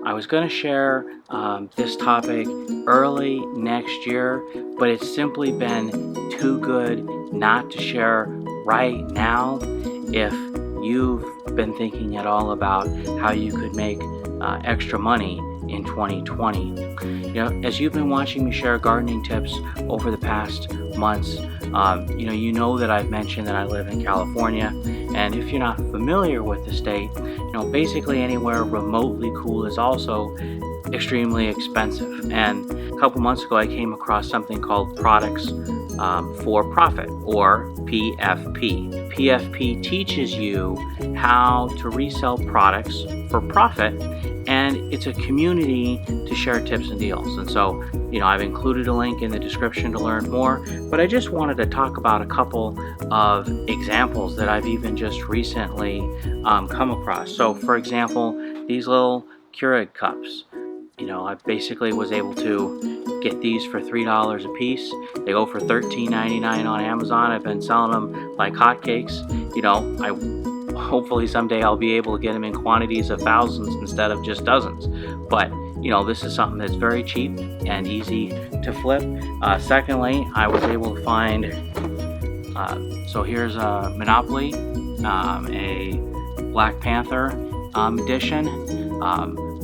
I was going to share this topic early next year, but it's simply been too good not to share right now. If you've been thinking at all about how you could make extra money in 2020. As you've been watching me share gardening tips over the past months, you know that I've mentioned that I live in California, and if you're not familiar with the state, basically anywhere remotely cool is also extremely expensive. And a couple months ago, I came across something called Products for Profit, or PFP. PFP teaches you how to resell products for profit, and it's a community to share tips and deals. And so, I've included a link in the description to learn more, but I just wanted to talk about a couple of examples that I've even just recently come across. So, for example, these little Keurig cups. I basically was able to get these for $3 a piece. They go for $13.99 on Amazon. I've been selling them like hotcakes. Hopefully someday I'll be able to get them in quantities of thousands instead of just dozens. But this is something that's very cheap and easy to flip. Secondly, I was able to find, so here's a Monopoly, a Black Panther edition.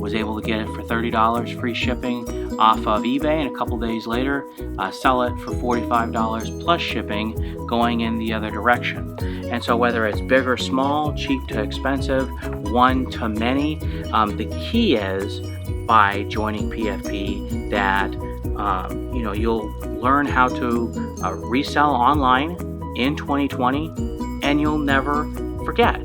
Was able to get it for $30 free shipping off of eBay, and a couple days later sell it for $45 plus shipping going in the other direction. And so whether it's big or small, cheap to expensive, one to many, the key is by joining PFP that you'll learn how to resell online in 2020, and you'll never forget.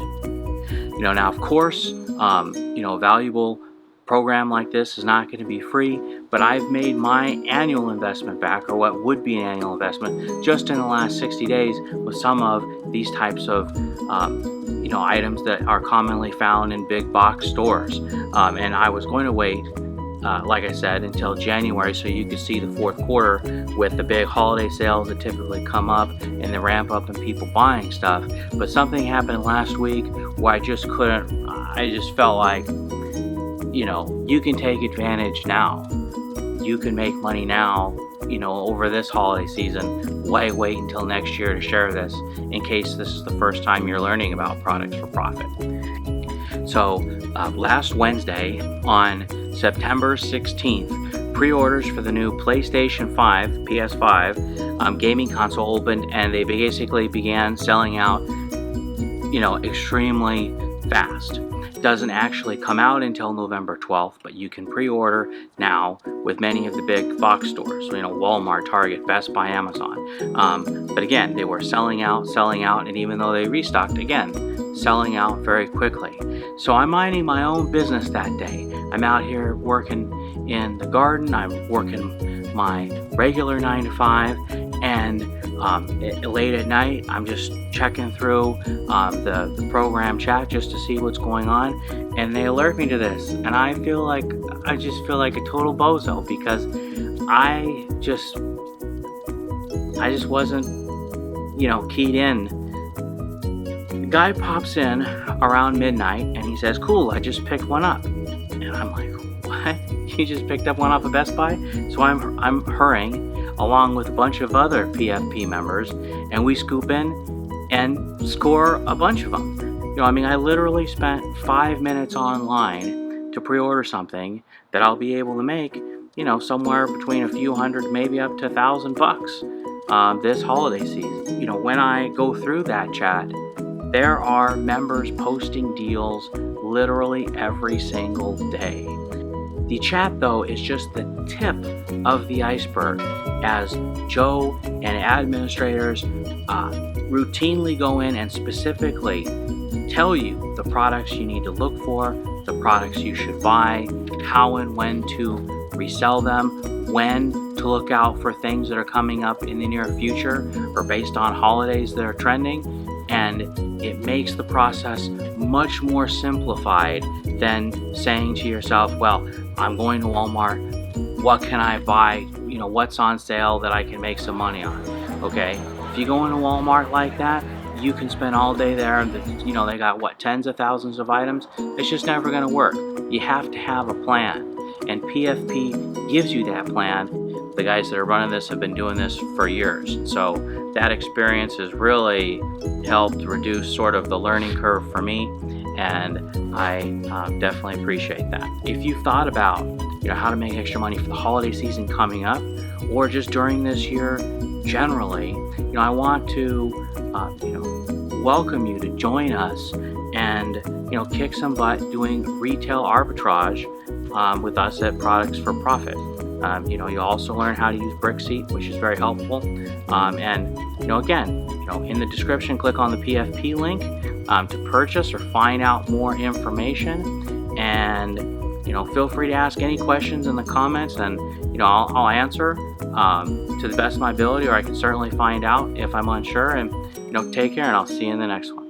Now of course, a valuable program like this is not going to be free, but I've made my annual investment back, or what would be an annual investment, just in the last 60 days with some of these types of items that are commonly found in big box stores. And I was going to wait, like I said, until January so you could see the fourth quarter with the big holiday sales that typically come up and the ramp up in people buying stuff. But something happened last week where I just felt like, you can take advantage now. You can make money now, over this holiday season. Why wait until next year to share this in case this is the first time you're learning about products for profit? So last Wednesday on September 16th, pre-orders for the new PlayStation 5, PS5 gaming console opened, and they basically began selling out, extremely fast. Doesn't actually come out until November 12th, but you can pre-order now with many of the big box stores, Walmart, Target, Best Buy, Amazon. But again, they were selling out, and even though they restocked, again, selling out very quickly. So I'm minding my own business that day. I'm out here working in the garden, I'm working my regular 9 to 5, and late at night, I'm just checking through the program chat just to see what's going on, and they alert me to this, and I just feel like a total bozo because I just wasn't, keyed in. The guy pops in around midnight, and he says, "Cool, I just picked one up," and I'm like, "What? You just picked up one off of Best Buy?" So I'm hurrying along with a bunch of other PFP members, and we scoop in and score a bunch of them. I literally spent 5 minutes online to pre-order something that I'll be able to make, somewhere between a few hundred, maybe up to $1,000 this holiday season. When I go through that chat, there are members posting deals literally every single day. The chat, though, is just the tip of the iceberg, as Joe and administrators routinely go in and specifically tell you the products you need to look for, the products you should buy, how and when to resell them, when to look out for things that are coming up in the near future or based on holidays that are trending. And it makes the process much more simplified than saying to yourself, well, I'm going to Walmart, what can I buy? What's on sale that I can make some money on? Okay, if you go into Walmart like that, you can spend all day there. You know, they got what, tens of thousands of items. It's just never going to work. You have to have a plan, and PFP gives you that plan. The guys that are running this have been doing this for years, so that experience has really helped reduce sort of the learning curve for me, and I definitely appreciate that. If you've thought about, you know, how to make extra money for the holiday season coming up, or just during this year generally, you know, I want to welcome you to join us and, you know, kick some butt doing retail arbitrage with us at Products for Profit. You know, you'll also learn how to use Brickseek, which is very helpful. And, you know, again, you know, in the description, click on the PFP link to purchase or find out more information. And, you know, feel free to ask any questions in the comments, and, you know, I'll answer to the best of my ability, or I can certainly find out if I'm unsure. And, you know, take care, and I'll see you in the next one.